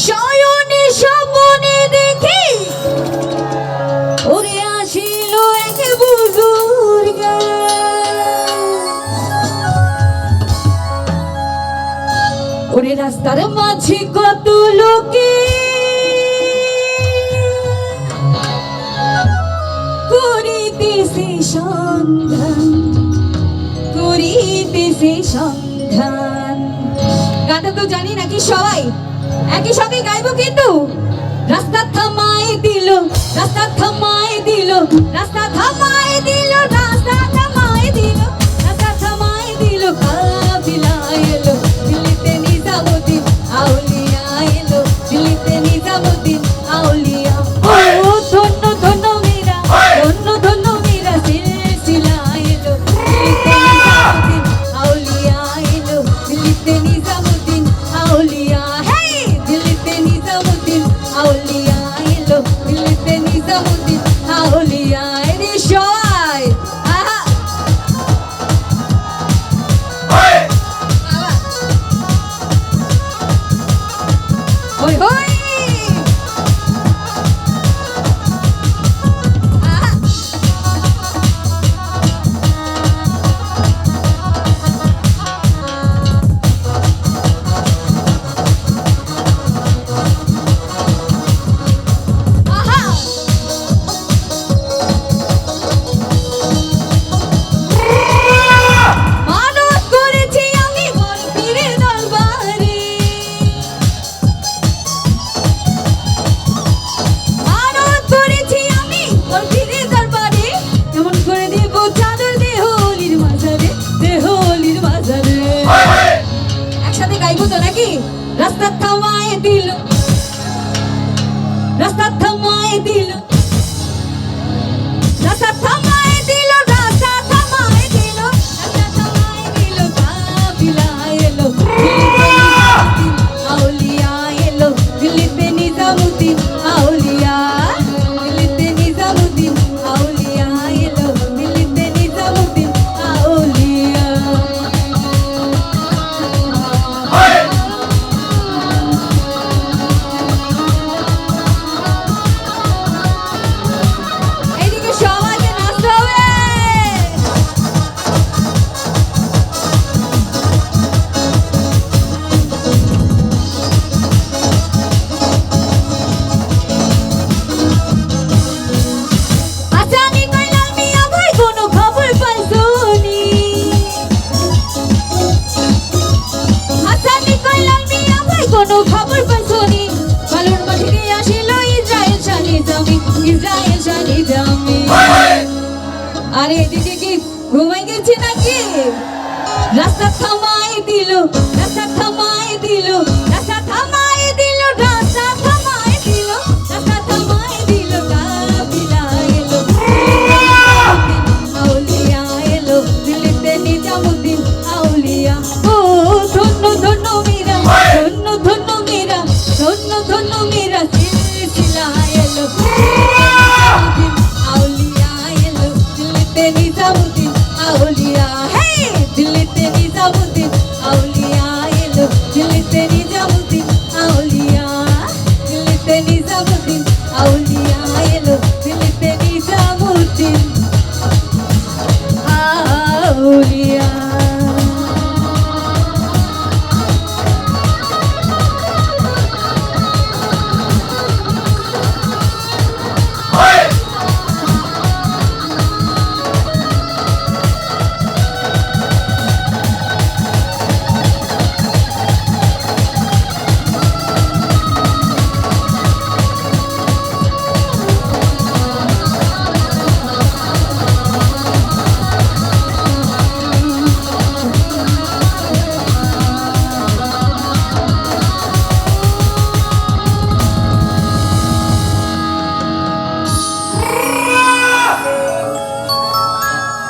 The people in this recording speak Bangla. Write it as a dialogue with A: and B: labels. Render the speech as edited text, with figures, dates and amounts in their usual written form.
A: শয়নে স্বপনে দেখি ওরে আসিল এক বুজুর্গ, ওরে রাস্তার মাঝে কত লোকে করিতেছে সন্ধান, করিতেছে সন্ধান। গানটা তো জানি নাকি সবাই একই সঙ্গে গাইবো, কিন্তু রাস্তা থামায় দিল, রাস্তা থামায় দিল, রাস্তা থামায় দিল, রাস্তা থামায় দিল, রাস্তা থামায় দিল, কাফিলা এলো দিল্লিতে নিজামুদ্দিন আউলিয়া এলো, দিল্লিতে নিজামুদ্দিন আউলিয়া। ও ধন্য ধন্য মীরা, ধন্য ধন্য মীরা, সিলসিলা এলো দিল্লিতে নিজামুদ্দিন আউলিয়া এলো, দিল্লিতে নিজামুদ্দিন আউলিয়া। হেই দিল্লিতে নিজামুদ্দিন আউলিয়া এলো, দিল্লিতে নিজামুদ্দিন আউলিয়া। এরে সবাই আহা হই হই রাস্তা থামায় দিল, রাস্তা থামায় দিল, রাস্তা থামায় দিল, রাস্তা থামায় দিল, রাস্তা থামায় দিল, কাফিলা এলো আউলিয়া এলো, দিল্লিতে নিজামুদ্দিন আউলিয়া, দিল্লিতে নিজামুদ্দিন আউলিয়া এলো, দিল্লিতে নিজামুদ্দিন আউলিয়া। কোনো খবর পাইছনি বালুর মাঠে আসিল ইসরায়েল শানি জামি, ইসরায়েল শানি জামি। আরে এদিকে কি ঘুমাই গেছি নাকি? রাস্তা থামায় দিল, রাস্তা থামায় দিল,